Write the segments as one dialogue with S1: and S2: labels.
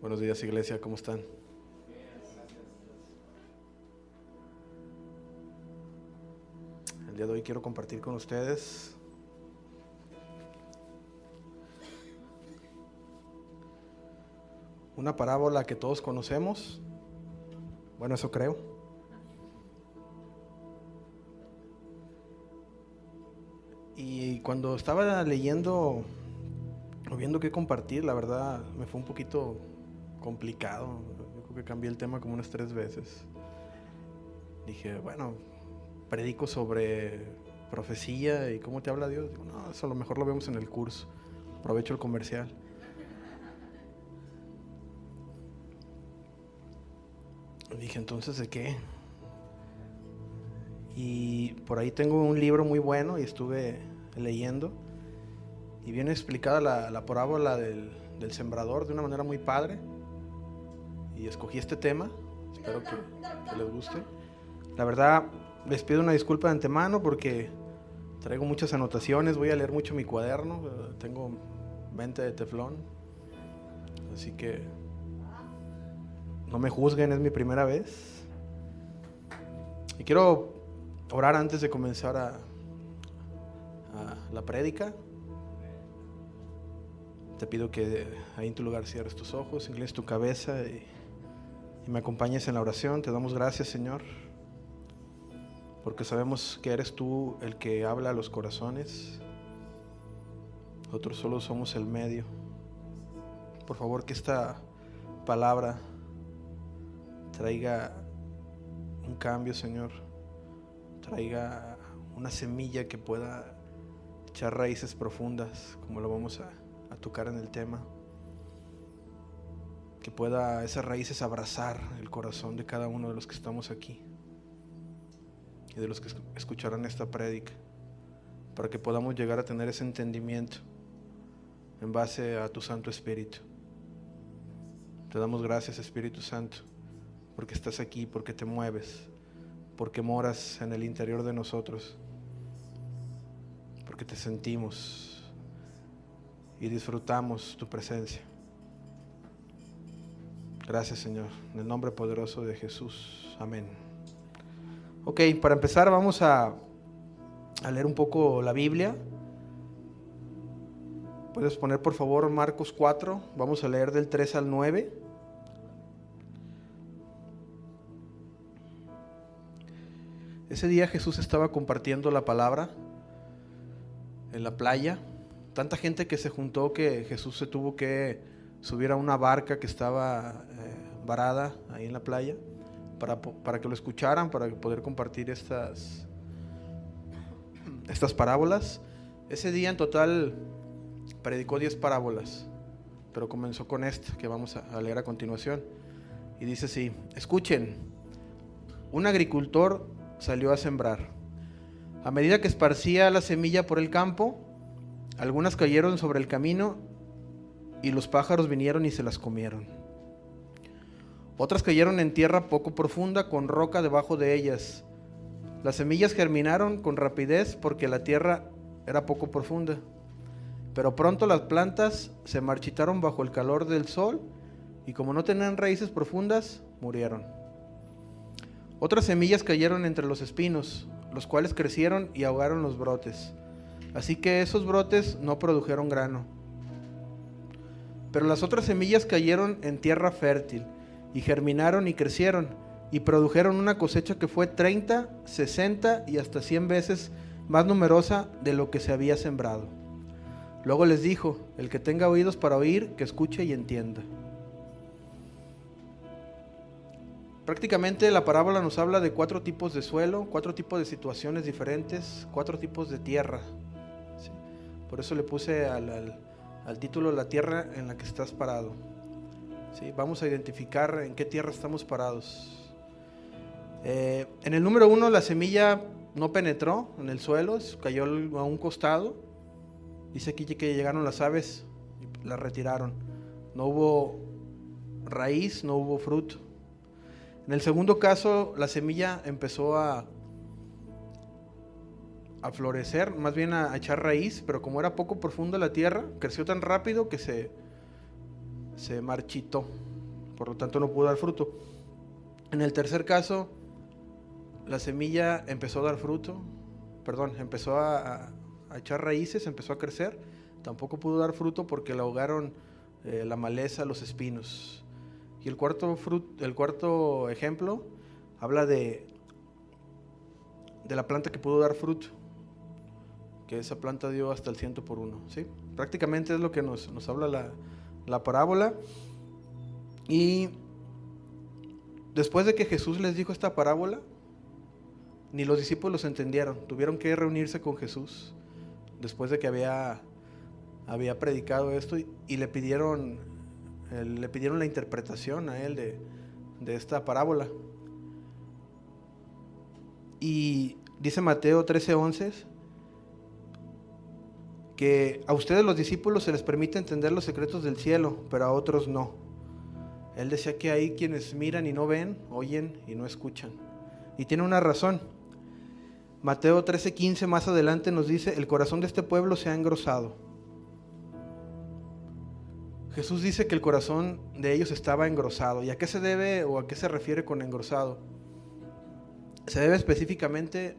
S1: Buenos días, iglesia, ¿cómo están? El día de hoy quiero compartir con ustedes una parábola que todos conocemos. Bueno, eso creo. Y cuando estaba leyendo o viendo qué compartir, la verdad me fue un poquito complicado. Yo creo que cambié el tema como unas 3 veces. Dije, bueno, predico sobre profecía y cómo te habla Dios. Digo, no, eso a lo mejor lo vemos en el curso. Aprovecho el comercial. Dije, entonces, ¿de qué? Y por ahí tengo un libro muy bueno y estuve leyendo. Y viene explicada la parábola del sembrador de una manera muy padre. Y escogí este tema. Espero que les guste. La verdad, les pido una disculpa de antemano porque traigo muchas anotaciones. Voy a leer mucho mi cuaderno. Tengo mente de teflón. Así que no me juzguen, es mi primera vez. Y quiero orar antes de comenzar a la prédica. Te pido que ahí en tu lugar cierres tus ojos, inclines tu cabeza y me acompañes en la oración. Te damos gracias, Señor, porque sabemos que eres tú el que habla a los corazones. Nosotros solo somos el medio. Por favor, que esta palabra traiga un cambio, Señor. Traiga una semilla que pueda echar raíces profundas, como lo vamos a tocar en el tema. Que pueda esas raíces abrazar el corazón de cada uno de los que estamos aquí y de los que escucharán esta prédica, para que podamos llegar a tener ese entendimiento en base a tu Santo Espíritu. Te damos gracias, Espíritu Santo, porque estás aquí, porque te mueves, porque moras en el interior de nosotros, porque te sentimos y disfrutamos tu presencia. Gracias, Señor, en el nombre poderoso de Jesús. Amén. Ok, para empezar vamos a leer un poco la Biblia. Puedes poner por favor Marcos 4, vamos a leer del 3 al 9. Ese día Jesús estaba compartiendo la palabra en la playa. Tanta gente que se juntó que Jesús se tuvo que subir a una barca que estaba varada ahí en la playa para que lo escucharan, para poder compartir estas parábolas. Ese día en total predicó 10 parábolas, pero comenzó con esta que vamos a leer a continuación. Y dice así: escuchen, un agricultor salió a sembrar. A medida que esparcía la semilla por el campo, algunas cayeron sobre el camino y los pájaros vinieron y se las comieron. Otras cayeron en tierra poco profunda con roca debajo de ellas. Las semillas germinaron con rapidez porque la tierra era poco profunda. Pero pronto las plantas se marchitaron bajo el calor del sol y como no tenían raíces profundas, murieron. Otras semillas cayeron entre los espinos, los cuales crecieron y ahogaron los brotes. Así que esos brotes no produjeron grano. Pero las otras semillas cayeron en tierra fértil y germinaron y crecieron y produjeron una cosecha que fue 30, 60 y hasta 100 veces más numerosa de lo que se había sembrado. Luego les dijo: el que tenga oídos para oír, que escuche y entienda. Prácticamente la parábola nos habla de 4 tipos de suelo, 4 tipos de situaciones diferentes, 4 tipos de tierra. ¿Sí? Por eso le puse al título la tierra en la que estás parado. ¿Sí? Vamos a identificar en qué tierra estamos parados. En el número 1, la semilla no penetró en el suelo, cayó a un costado. Dice aquí que llegaron las aves y la retiraron. No hubo raíz, no hubo fruto. En el segundo caso, la semilla empezó a florecer, más bien a echar raíz, pero como era poco profunda la tierra, creció tan rápido que se se marchitó, por lo tanto no pudo dar fruto. En el tercer caso, la semilla empezó a dar fruto, empezó a echar raíces, empezó a crecer, tampoco pudo dar fruto porque la ahogaron la maleza, los espinos. Y el cuarto ejemplo habla de la planta que pudo dar fruto, que esa planta dio hasta el 100 por 1, ¿sí? Prácticamente es lo que nos habla la parábola. Y después de que Jesús les dijo esta parábola, ni los discípulos entendieron, tuvieron que reunirse con Jesús después de que había predicado esto y le pidieron la interpretación a él de esta parábola. Y dice Mateo 13:11 que a ustedes los discípulos se les permite entender los secretos del cielo, pero a otros no. Él decía que hay quienes miran y no ven, oyen y no escuchan. Y tiene una razón. Mateo 13:15 más adelante nos dice: el corazón de este pueblo se ha engrosado. Jesús dice que el corazón de ellos estaba engrosado. ¿Y a qué se debe o a qué se refiere con engrosado? Se debe específicamente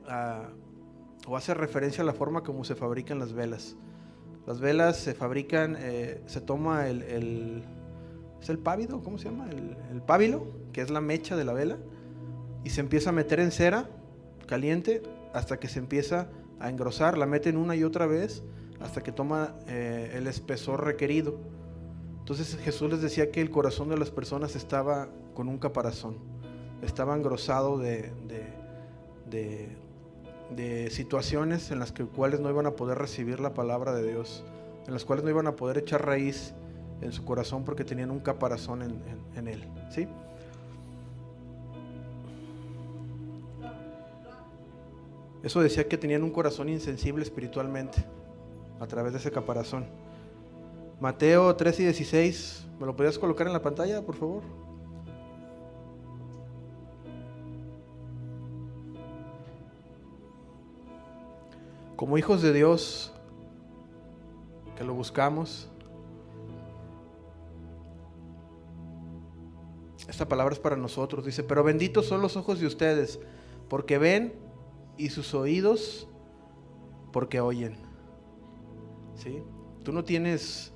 S1: o hace referencia a la forma como se fabrican las velas. Las velas se fabrican, se toma ¿es el pábido? ¿Cómo se llama? El pábilo, que es la mecha de la vela, y se empieza a meter en cera caliente hasta que se empieza a engrosar. La meten una y otra vez hasta que toma el espesor requerido. Entonces Jesús les decía que el corazón de las personas estaba con un caparazón, estaba engrosado de situaciones en las cuales no iban a poder recibir la palabra de Dios, en las cuales no iban a poder echar raíz en su corazón porque tenían un caparazón en él, ¿sí? Eso decía que tenían un corazón insensible espiritualmente a través de ese caparazón. Mateo 13:16, ¿me lo podrías colocar en la pantalla, por favor? Como hijos de Dios, que lo buscamos, esta palabra es para nosotros. Dice: pero benditos son los ojos de ustedes, porque ven, y sus oídos, porque oyen. ¿Sí? Tú no tienes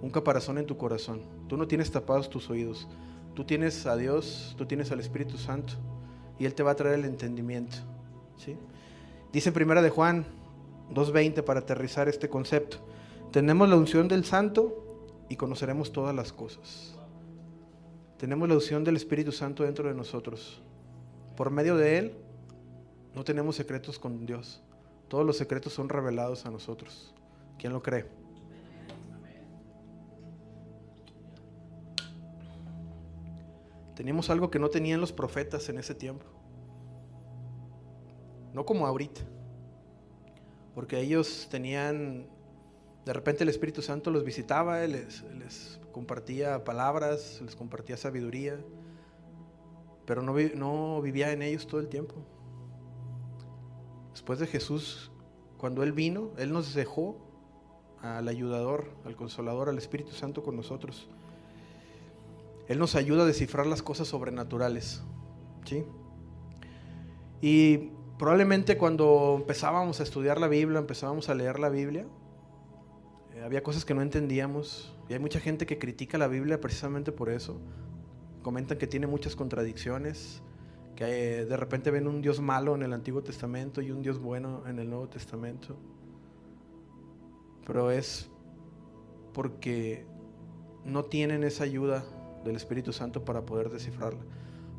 S1: un caparazón en tu corazón, tú no tienes tapados tus oídos, tú tienes a Dios, tú tienes al Espíritu Santo, y Él te va a traer el entendimiento, ¿sí? Dice Primera de Juan 2:20 para aterrizar este concepto: tenemos la unción del Santo y conoceremos todas las cosas. Tenemos la unción del Espíritu Santo dentro de nosotros. Por medio de Él no tenemos secretos con Dios. Todos los secretos son revelados a nosotros. ¿Quién lo cree? Teníamos algo que no tenían los profetas en ese tiempo. No como ahorita. Porque ellos tenían, de repente el Espíritu Santo los visitaba, les compartía palabras, les compartía sabiduría, pero no vivía en ellos todo el tiempo. Después de Jesús, cuando Él vino, Él nos dejó al ayudador, al consolador, al Espíritu Santo con nosotros. Él nos ayuda a descifrar las cosas sobrenaturales, ¿sí? Y probablemente cuando empezábamos a estudiar la Biblia, empezábamos a leer la Biblia, había cosas que no entendíamos, y hay mucha gente que critica la Biblia precisamente por eso. Comentan que tiene muchas contradicciones, que de repente ven un Dios malo en el Antiguo Testamento y un Dios bueno en el Nuevo Testamento. Pero es porque no tienen esa ayuda del Espíritu Santo para poder descifrarla.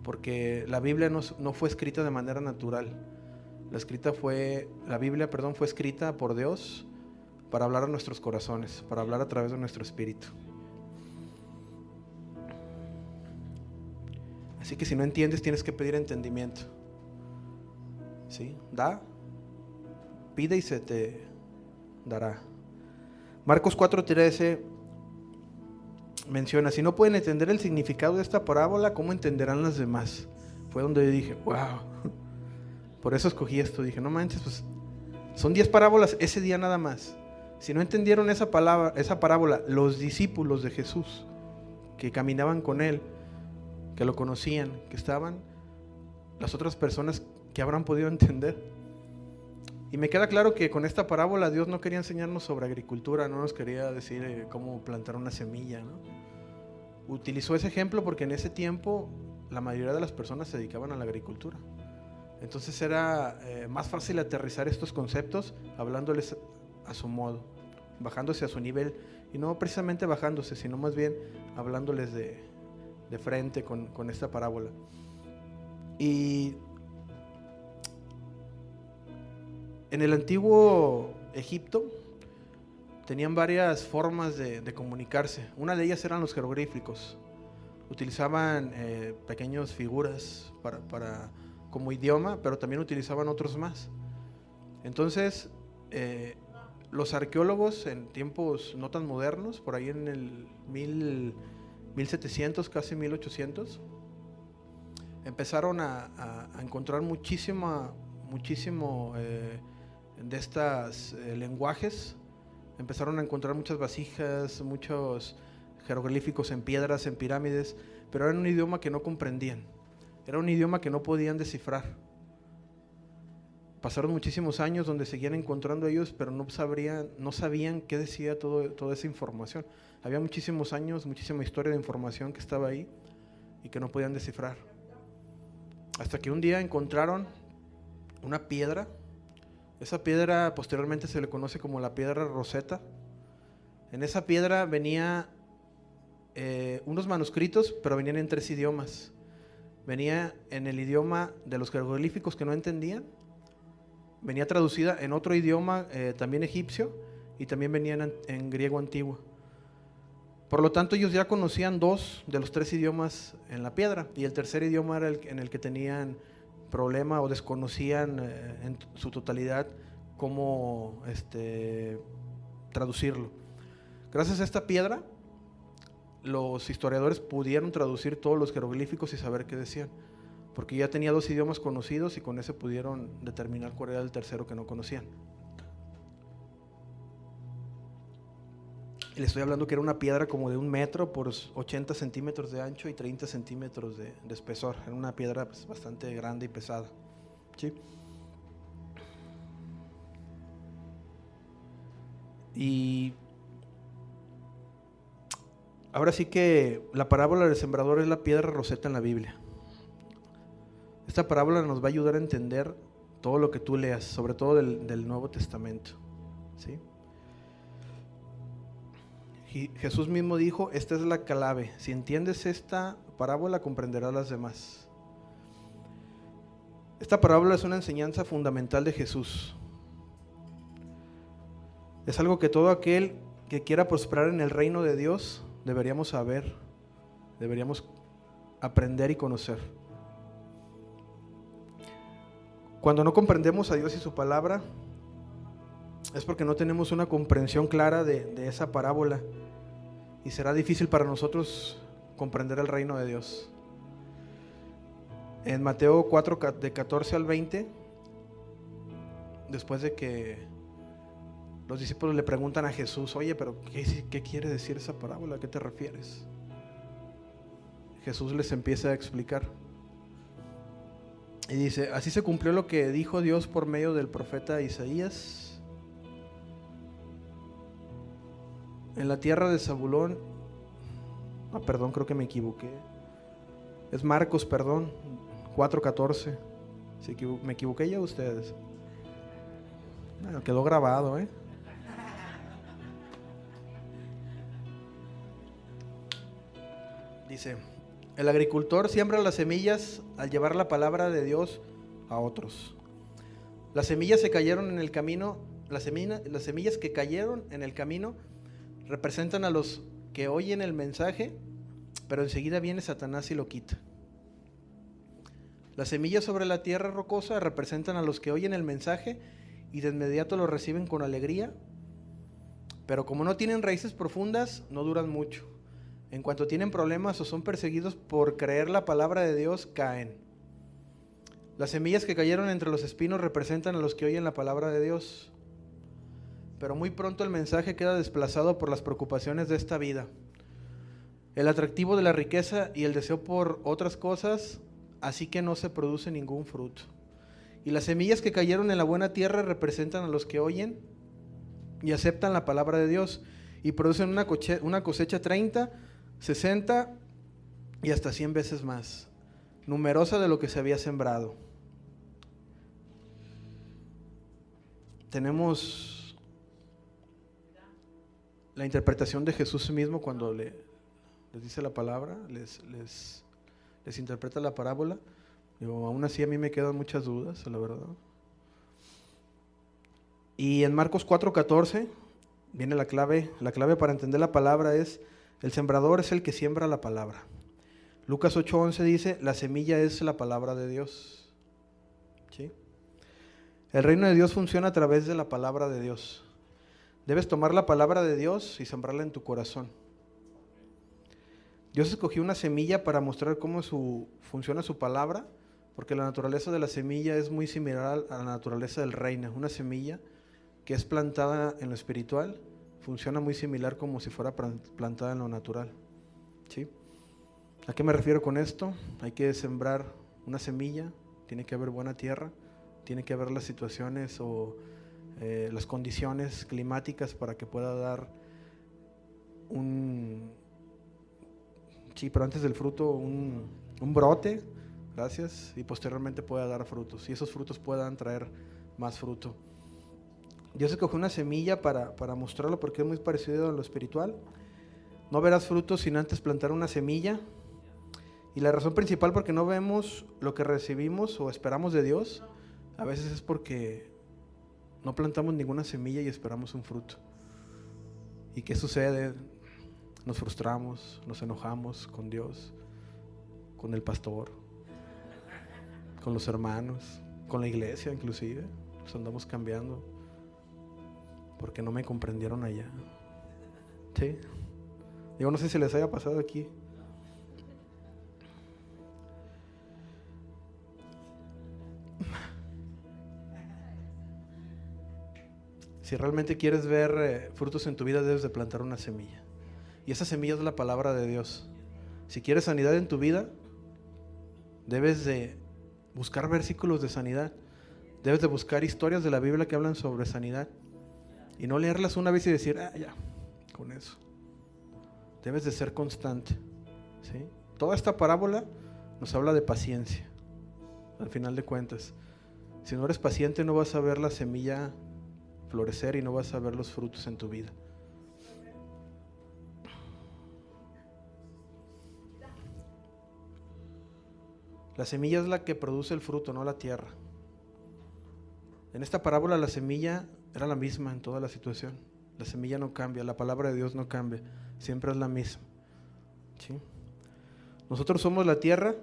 S1: Porque la Biblia no fue escrita de manera natural. La Biblia fue escrita por Dios para hablar a nuestros corazones, para hablar a través de nuestro espíritu. Así que si no entiendes, tienes que pedir entendimiento. ¿Sí? Pide y se te dará. Marcos 4:13 menciona: si no pueden entender el significado de esta parábola, ¿cómo entenderán las demás? Fue donde yo dije, wow. Por eso escogí esto. Dije, no manches, pues son 10 parábolas ese día nada más. Si no entendieron esa parábola los discípulos de Jesús, que caminaban con él, que lo conocían, que estaban las otras personas que habrán podido entender. Y me queda claro que con esta parábola Dios no quería enseñarnos sobre agricultura, no nos quería decir cómo plantar una semilla, ¿no? Utilizó ese ejemplo porque en ese tiempo la mayoría de las personas se dedicaban a la agricultura. Entonces era más fácil aterrizar estos conceptos hablándoles a su modo, bajándose a su nivel, y no precisamente bajándose, sino más bien hablándoles de frente con esta parábola. Y en el antiguo Egipto tenían varias formas de comunicarse. Una de ellas eran los jeroglíficos. Utilizaban pequeñas figuras como idioma, pero también utilizaban otros más. Entonces, los arqueólogos en tiempos no tan modernos, por ahí en el 1700, casi 1800, empezaron a encontrar muchísimo de estos lenguajes. Empezaron a encontrar muchas vasijas, muchos jeroglíficos en piedras, en pirámides, pero era un idioma que no comprendían. Era un idioma que no podían descifrar. Pasaron muchísimos años donde seguían encontrando ellos, pero no sabían qué decía toda esa información. Había muchísimos años, muchísima historia de información que estaba ahí y que no podían descifrar. Hasta que un día encontraron una piedra. Esa piedra posteriormente se le conoce como la piedra Rosetta. En esa piedra venía unos manuscritos, pero venían en 3 idiomas. Venía en el idioma de los jeroglíficos que no entendían, venía traducida en otro idioma también egipcio, y también venía en griego antiguo. Por lo tanto, ellos ya conocían 2 de los 3 idiomas en la piedra, y el tercer idioma era en el que tenían problema o desconocían en su totalidad cómo traducirlo. Gracias a esta piedra, los historiadores pudieron traducir todos los jeroglíficos y saber qué decían, porque ya tenía 2 idiomas conocidos y con ese pudieron determinar cuál era el tercero que no conocían. Y le estoy hablando que era una piedra como de 1 metro por 80 centímetros de ancho y 30 centímetros de espesor. Era una piedra pues, bastante grande y pesada, ¿sí? Y ahora sí que la parábola del sembrador es la piedra Rosetta en la Biblia. Esta parábola nos va a ayudar a entender todo lo que tú leas, sobre todo del Nuevo Testamento, ¿sí? Y Jesús mismo dijo, esta es la clave. Si entiendes esta parábola, comprenderás las demás. Esta parábola es una enseñanza fundamental de Jesús. Es algo que todo aquel que quiera prosperar en el reino de Dios deberíamos saber, deberíamos aprender y conocer. Cuando no comprendemos a Dios y su palabra, es porque no tenemos una comprensión clara de esa parábola, y será difícil para nosotros comprender el reino de Dios. En Mateo 4, de 14 al 20, después de que los discípulos le preguntan a Jesús, oye, pero ¿qué quiere decir esa parábola? ¿A qué te refieres? Jesús les empieza a explicar. Y dice, así se cumplió lo que dijo Dios por medio del profeta Isaías. En la tierra de Zabulón, perdón, creo que me equivoqué. Es Marcos, perdón, 4:14. Me equivoqué ya ustedes. Bueno, quedó grabado, Dice, el agricultor siembra las semillas al llevar la palabra de Dios a otros. Las semillas se cayeron en el camino, las semillas que cayeron en el camino representan a los que oyen el mensaje, pero enseguida viene Satanás y lo quita. Las semillas sobre la tierra rocosa representan a los que oyen el mensaje y de inmediato lo reciben con alegría, pero como no tienen raíces profundas, no duran mucho. En cuanto tienen problemas o son perseguidos por creer la palabra de Dios, caen. Las semillas que cayeron entre los espinos representan a los que oyen la palabra de Dios, pero muy pronto el mensaje queda desplazado por las preocupaciones de esta vida. el atractivo de la riqueza y el deseo por otras cosas, así que no se produce ningún fruto. Y las semillas que cayeron en la buena tierra representan a los que oyen y aceptan la palabra de Dios y producen una cosecha 30, 60 y hasta 100 veces más, numerosa de lo que se había sembrado. Tenemos la interpretación de Jesús mismo cuando les dice la palabra, les interpreta la parábola. Digo, aún así a mí me quedan muchas dudas, la verdad. Y en Marcos 4:14 viene la clave para entender la palabra es: el sembrador es el que siembra la palabra. Lucas 8:11 dice: la semilla es la palabra de Dios. ¿Sí? El reino de Dios funciona a través de la palabra de Dios. Debes tomar la palabra de Dios y sembrarla en tu corazón. Dios escogió una semilla para mostrar cómo funciona su palabra, porque la naturaleza de la semilla es muy similar a la naturaleza del reino. Una semilla que es plantada en lo espiritual funciona muy similar como si fuera plantada en lo natural. ¿Sí? ¿A qué me refiero con esto? Hay que sembrar una semilla, tiene que haber buena tierra, tiene que haber las situaciones o las condiciones climáticas para que pueda dar pero antes del fruto un brote, gracias, y posteriormente pueda dar frutos, y esos frutos puedan traer más fruto. Dios escogió una semilla para mostrarlo porque es muy parecido a lo espiritual. No verás frutos sin antes plantar una semilla. Y la razón principal porque no vemos lo que recibimos o esperamos de Dios, a veces es porque no plantamos ninguna semilla y esperamos un fruto. ¿Y qué sucede? Nos frustramos, nos enojamos con Dios, con el pastor, con los hermanos, con la iglesia inclusive. Nos andamos cambiando porque no me comprendieron allá. ¿Sí? Yo no sé si les haya pasado aquí. Si realmente quieres ver frutos en tu vida, debes de plantar una semilla. Y esa semilla es la palabra de Dios. Si quieres sanidad en tu vida, debes de buscar versículos de sanidad. Debes de buscar historias de la Biblia que hablan sobre sanidad. Y no leerlas una vez y decir, ya, con eso. Debes de ser constante. ¿Sí? Toda esta parábola nos habla de paciencia. Al final de cuentas, si no eres paciente, no vas a ver la semilla florecer y no vas a ver los frutos en tu vida. La semilla es la que produce el fruto, no la tierra. En esta parábola la semilla era la misma en toda la situación. La semilla no cambia, la palabra de Dios no cambia, siempre es la misma. ¿Sí? Nosotros somos la tierra.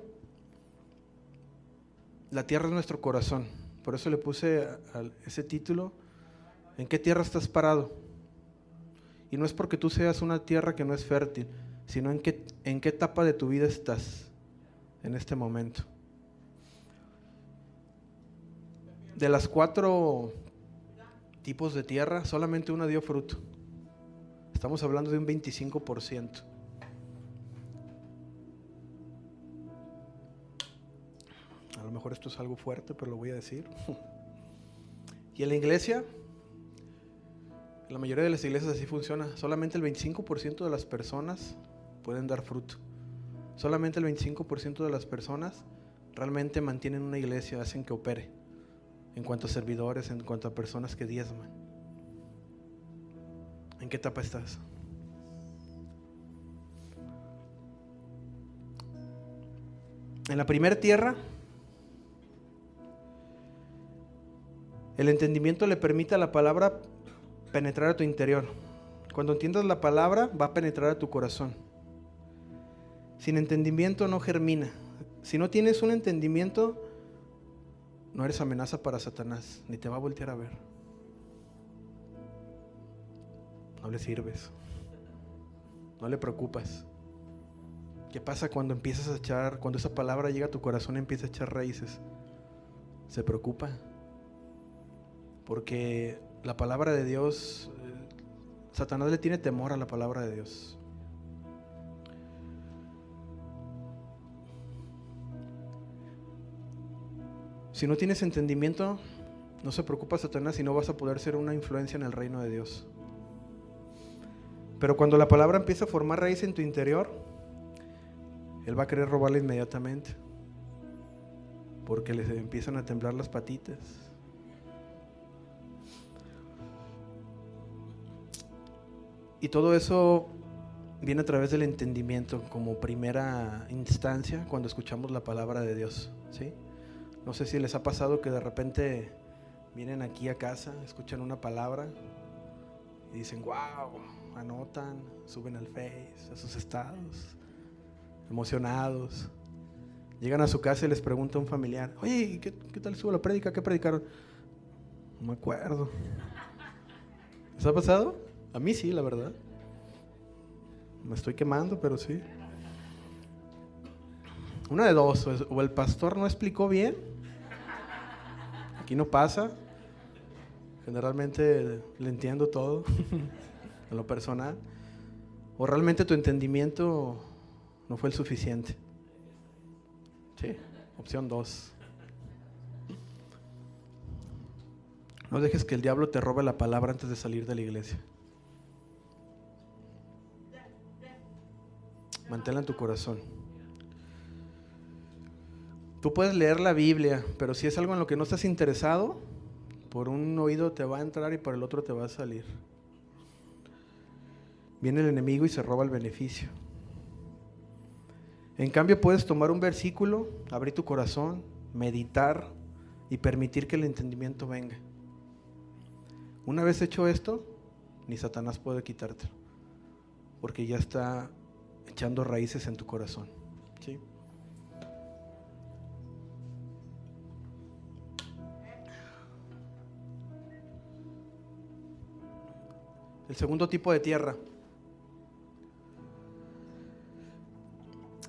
S1: La tierra es nuestro corazón. Por eso le puse ese título: ¿en qué tierra estás parado? Y no es porque tú seas una tierra que no es fértil, sino en qué etapa de tu vida estás en este momento. De las 4 tipos de tierra, solamente una dio fruto. Estamos hablando de un 25%. A lo mejor esto es algo fuerte, pero lo voy a decir. Y en la iglesia, en la mayoría de las iglesias así funciona. Solamente el 25% de las personas pueden dar fruto. Solamente el 25% de las personas realmente mantienen una iglesia, hacen que opere. En cuanto a servidores, en cuanto a personas que diezman. ¿En qué etapa estás? En la primera tierra, el entendimiento le permite a la palabra penetrar a tu interior. Cuando entiendas la palabra, va a penetrar a tu corazón. Sin entendimiento no germina. Si no tienes un entendimiento, no eres amenaza para Satanás, ni te va a voltear a ver. No le sirves, no le preocupas. ¿Qué pasa cuando cuando esa palabra llega a tu corazón y empieza a echar raíces? Se preocupa, porque la palabra de Dios, Satanás le tiene temor a la palabra de Dios. Si no tienes entendimiento, no se preocupa Satanás y no vas a poder ser una influencia en el reino de Dios. Pero cuando la palabra empieza a formar raíz en tu interior, él va a querer robarla inmediatamente, porque les empiezan a temblar las patitas. Y todo eso viene a través del entendimiento como primera instancia cuando escuchamos la palabra de Dios, ¿sí? No sé si les ha pasado que de repente vienen aquí a casa, escuchan una palabra y dicen, wow, anotan, suben al Face, a sus estados, emocionados. Llegan a su casa y les pregunta a un familiar, oye, ¿qué tal estuvo la prédica? ¿Qué predicaron? No me acuerdo. ¿Les ha pasado? A mí sí, la verdad. Me estoy quemando, pero sí. Una de dos, o el pastor no explicó bien. Aquí no pasa. Generalmente le entiendo todo en lo personal. O realmente tu entendimiento no fue el suficiente. Sí, opción 2. No dejes que el diablo te robe la palabra antes de salir de la iglesia. Manténla en tu corazón. Tú puedes leer la Biblia, pero si es algo en lo que no estás interesado, por un oído te va a entrar y por el otro te va a salir. Viene el enemigo y se roba el beneficio. En cambio, puedes tomar un versículo, abrir tu corazón, meditar y permitir que el entendimiento venga. Una vez hecho esto, ni Satanás puede quitártelo, porque ya está echando raíces en tu corazón, ¿sí? El segundo tipo de tierra.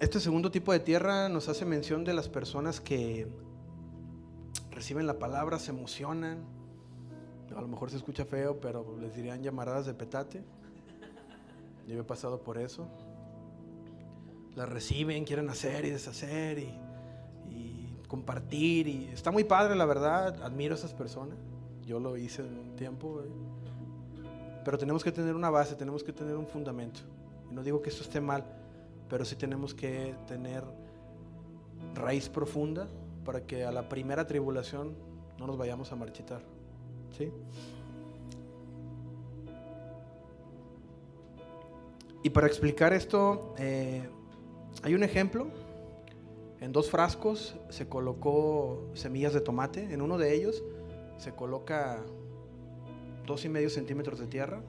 S1: Este segundo tipo de tierra nos hace mención de las personas que reciben la palabra, se emocionan. A lo mejor se escucha feo, pero les dirían llamaradas de petate. Yo he pasado por eso. Las reciben, quieren hacer y deshacer y compartir. Y está muy padre, la verdad. Admiro a esas personas. Yo lo hice en un tiempo. Pero tenemos que tener una base, tenemos que tener un fundamento. Y no digo que esto esté mal, pero sí tenemos que tener raíz profunda para que a la primera tribulación no nos vayamos a marchitar, ¿sí? Y para explicar esto, hay un ejemplo. En 2 frascos se colocó semillas de tomate. En uno de ellos se coloca 2,5 centímetros de tierra,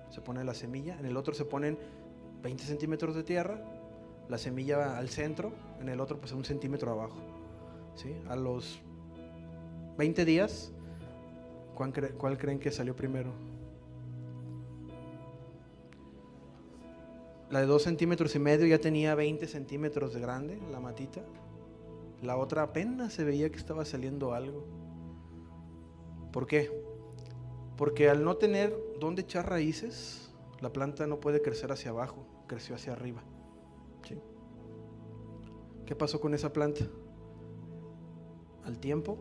S1: se pone la semilla. En el otro se ponen 20 centímetros de tierra, la semilla al centro, en el otro pues 1 centímetro abajo, ¿sí? A los 20 días, ¿cuál creen que salió primero? La de 2,5 centímetros ya tenía 20 centímetros de grande, la matita. La otra apenas se veía que estaba saliendo algo. ¿Por qué? Porque al no tener dónde echar raíces, la planta no puede crecer hacia abajo, creció hacia arriba, ¿sí? ¿Qué pasó con esa planta? Al tiempo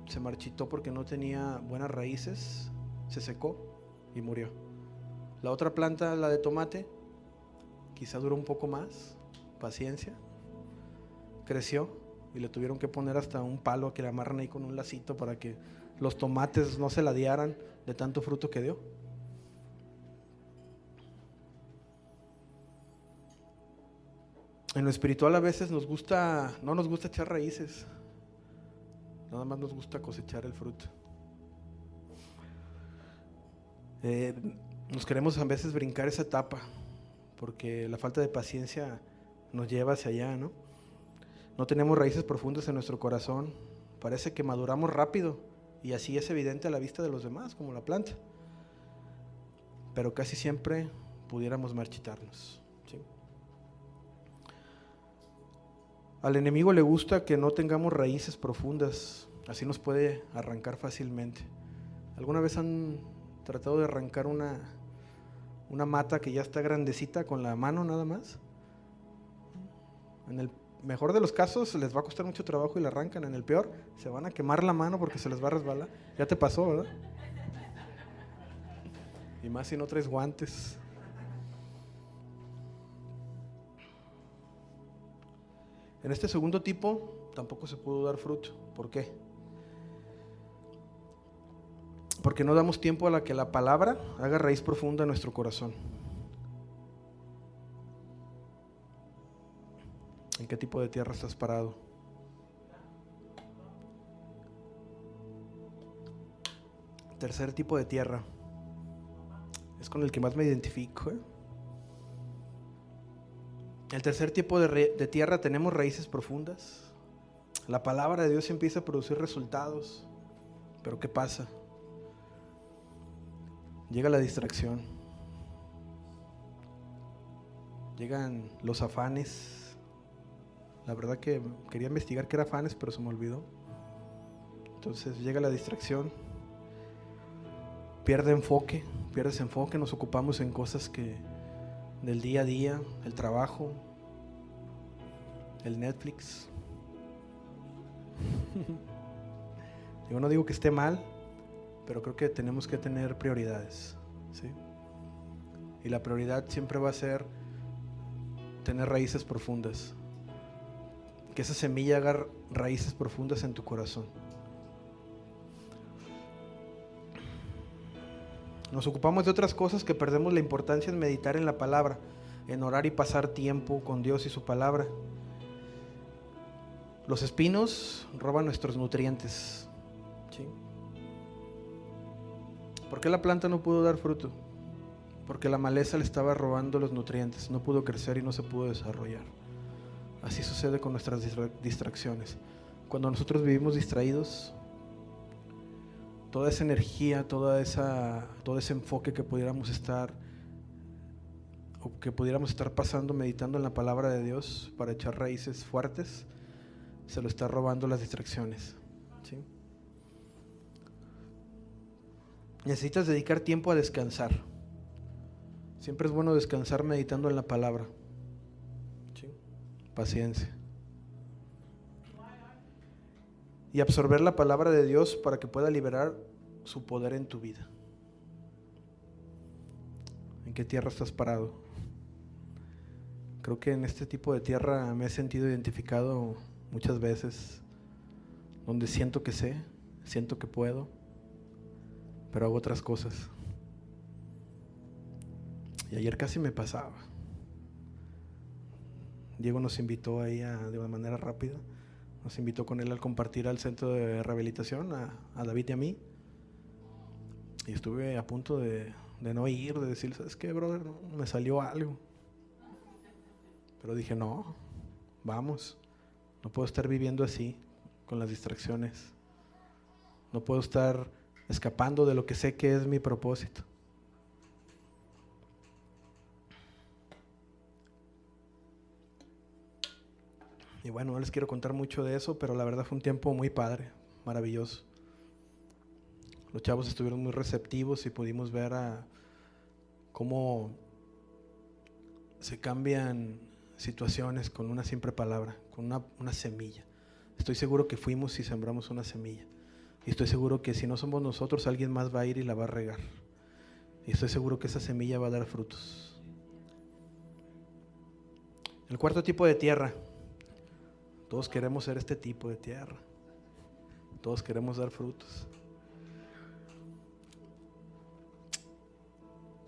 S1: se marchitó porque no tenía buenas raíces, se secó y murió. La otra planta, la de tomate, quizá duró un poco más, paciencia, creció y le tuvieron que poner hasta un palo que le amarran ahí con un lacito para que los tomates no se ladearan de tanto fruto que dio. En lo espiritual a veces no nos gusta echar raíces, nada más nos gusta cosechar el fruto. Nos queremos a veces brincar esa etapa porque la falta de paciencia nos lleva hacia allá, ¿no? No tenemos raíces profundas en nuestro corazón, parece que maduramos rápido y así es evidente a la vista de los demás, como la planta, pero casi siempre pudiéramos marchitarnos, ¿sí? Al enemigo le gusta que no tengamos raíces profundas, así nos puede arrancar fácilmente. ¿Alguna vez han tratado de arrancar una mata que ya está grandecita con la mano nada más? mejor de los casos les va a costar mucho trabajo y la arrancan. En el peor, se van a quemar la mano porque se les va a resbalar. Ya te pasó, ¿verdad? Y más si no traes guantes. En este segundo tipo tampoco se pudo dar fruto. ¿Por qué? Porque no damos tiempo a la que la palabra haga raíz profunda en nuestro corazón. ¿En qué tipo de tierra estás parado? Tercer tipo de tierra. Es con el que más me identifico, ¿eh? El tercer tipo de tierra, tenemos raíces profundas. La palabra de Dios empieza a producir resultados. Pero ¿qué pasa? Llega la distracción. Llegan los afanes. La verdad que quería investigar qué era afanes, pero se me olvidó. Entonces llega la distracción. Pierdes enfoque, nos ocupamos en cosas que del día a día, el trabajo, el Netflix. Yo no digo que esté mal, pero creo que tenemos que tener prioridades, ¿sí? Y la prioridad siempre va a ser tener raíces profundas. Que esa semilla haga raíces profundas en tu corazón. Nos ocupamos de otras cosas que perdemos la importancia en meditar en la palabra, en orar y pasar tiempo con Dios y su palabra. Los espinos roban nuestros nutrientes, ¿sí? ¿Por qué la planta no pudo dar fruto? Porque la maleza le estaba robando los nutrientes, no pudo crecer y no se pudo desarrollar. Así sucede con nuestras distracciones. Cuando nosotros vivimos distraídos, toda esa energía, todo ese enfoque que pudiéramos estar pasando meditando en la palabra de Dios para echar raíces fuertes, se lo está robando las distracciones, ¿sí? Necesitas dedicar tiempo a descansar. Siempre es bueno descansar meditando en la palabra, ¿sí? Paciencia. Y absorber la palabra de Dios para que pueda liberar su poder en tu vida. ¿En qué tierra estás parado? Creo que en este tipo de tierra me he sentido identificado muchas veces, donde siento que sé, siento que puedo, pero hago otras cosas. Y ayer casi me pasaba. Diego nos invitó ahí de una manera rápida. Nos invitó con él al compartir al centro de rehabilitación, a David y a mí. Y estuve a punto de no ir, de decir, ¿sabes qué, brother? No, me salió algo. Pero dije, no, vamos. No puedo estar viviendo así, con las distracciones. No puedo estar escapando de lo que sé que es mi propósito. Y bueno, no les quiero contar mucho de eso, pero la verdad fue un tiempo muy padre, maravilloso. Los chavos estuvieron muy receptivos y pudimos ver cómo se cambian situaciones con una simple palabra, con una semilla. Estoy seguro que fuimos y sembramos una semilla. Y estoy seguro que si no somos nosotros, alguien más va a ir y la va a regar. Y estoy seguro que esa semilla va a dar frutos. El cuarto tipo de tierra. Todos queremos ser este tipo de tierra. Todos queremos dar frutos.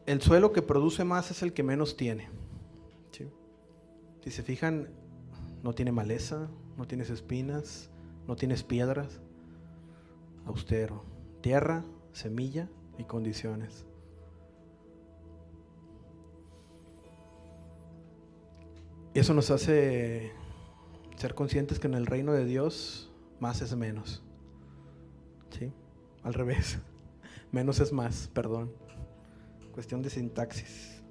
S1: El suelo que produce más es el que menos tiene, ¿sí? Si se fijan, no tiene maleza, no tienes espinas, no tienes piedras. Austero. Tierra, semilla y condiciones. Y eso nos hace ser conscientes que en el reino de Dios más es menos, ¿sí? Al revés, menos es más, perdón. Cuestión de sintaxis.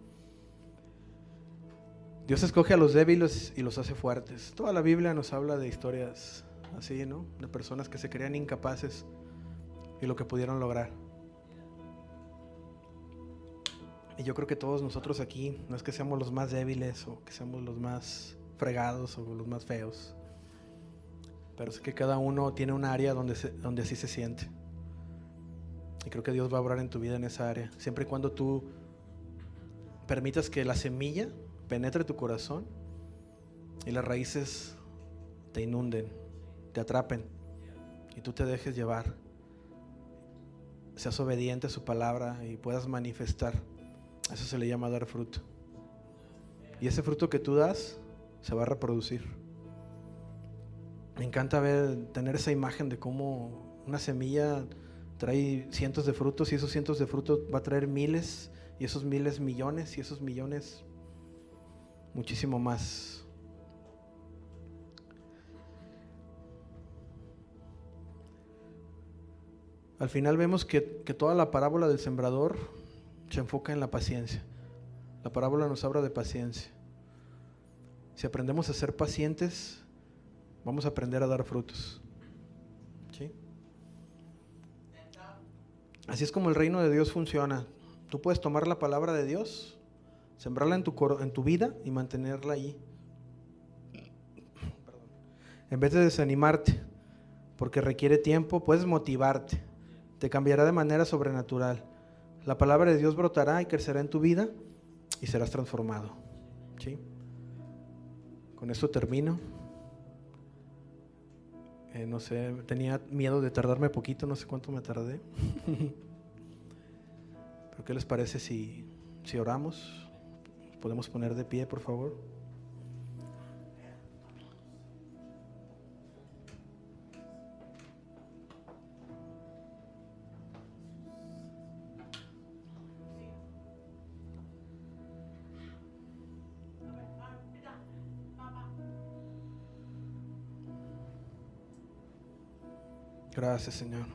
S1: Dios escoge a los débiles y los hace fuertes. Toda la Biblia nos habla de historias así, ¿no? De personas que se creían incapaces y lo que pudieron lograr. Y yo creo que todos nosotros aquí, no es que seamos los más débiles o que seamos los más fregados o los más feos. Pero sé que cada uno tiene un área donde así se siente. Y creo que Dios va a obrar en tu vida en esa área. Siempre y cuando tú permitas que la semilla penetre tu corazón y las raíces te inunden, te atrapen y tú te dejes llevar. Seas obediente a su palabra y puedas manifestar. Eso se le llama dar fruto. Y ese fruto que tú das se va a reproducir. Me encanta tener esa imagen de cómo una semilla trae cientos de frutos y esos cientos de frutos va a traer miles y esos miles millones y esos millones muchísimo más. Al final vemos que toda la parábola del sembrador se enfoca en la paciencia. La parábola nos habla de paciencia. Si aprendemos a ser pacientes, vamos a aprender a dar frutos. ¿Sí? Así es como el reino de Dios funciona. Tú puedes tomar la palabra de Dios, sembrarla en tu vida y mantenerla allí. En vez de desanimarte, porque requiere tiempo, puedes motivarte. Te cambiará de manera sobrenatural. La palabra de Dios brotará y crecerá en tu vida y serás transformado. ¿Sí? Con esto termino. No sé, tenía miedo de tardarme poquito, no sé cuánto me tardé. ¿Pero qué les parece si oramos? ¿Podemos poner de pie, por favor? Gracias, Señor.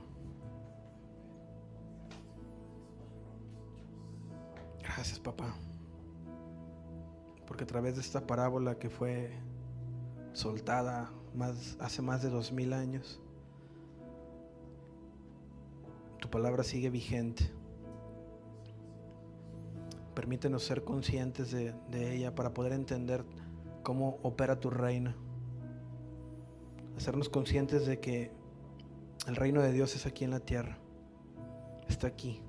S1: Gracias, papá. Porque a través de esta parábola que fue soltada hace más de 2000 años, tu palabra sigue vigente. Permítenos ser conscientes de ella para poder entender cómo opera tu reino. Hacernos conscientes de que el reino de Dios es aquí en la tierra. Está aquí.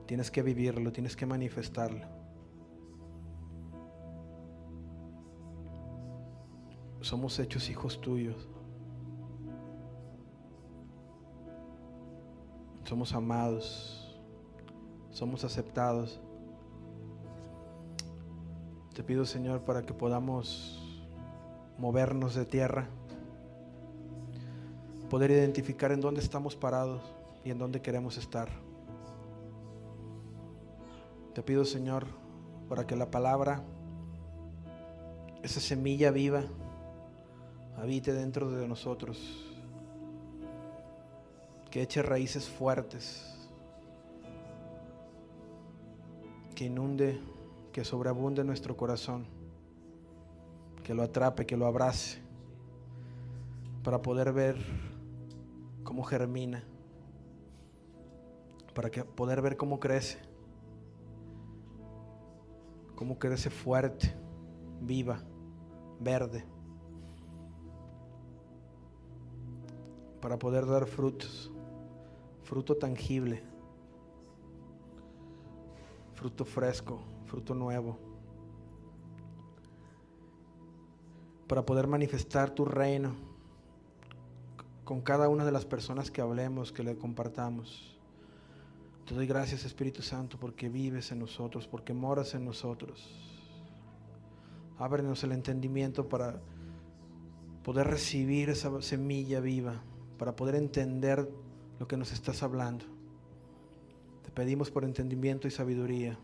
S1: Tienes que vivirlo, tienes que manifestarlo. Somos hechos hijos tuyos. Somos amados. Somos aceptados. Te pido, Señor, para que podamos movernos de tierra, poder identificar en dónde estamos parados y en dónde queremos estar. Te pido, Señor, para que la palabra, esa semilla viva, habite dentro de nosotros, que eche raíces fuertes, que inunde, que sobreabunde nuestro corazón, que lo atrape, que lo abrace, para poder ver cómo germina, para poder ver cómo crece fuerte, viva, verde, para poder dar frutos, fruto tangible, fruto fresco, fruto nuevo, para poder manifestar tu reino con cada una de las personas que hablemos, que le compartamos. Te doy gracias, Espíritu Santo, porque vives en nosotros, porque moras en nosotros. Ábrenos el entendimiento para poder recibir esa semilla viva, para poder entender lo que nos estás hablando. Te pedimos por entendimiento y sabiduría.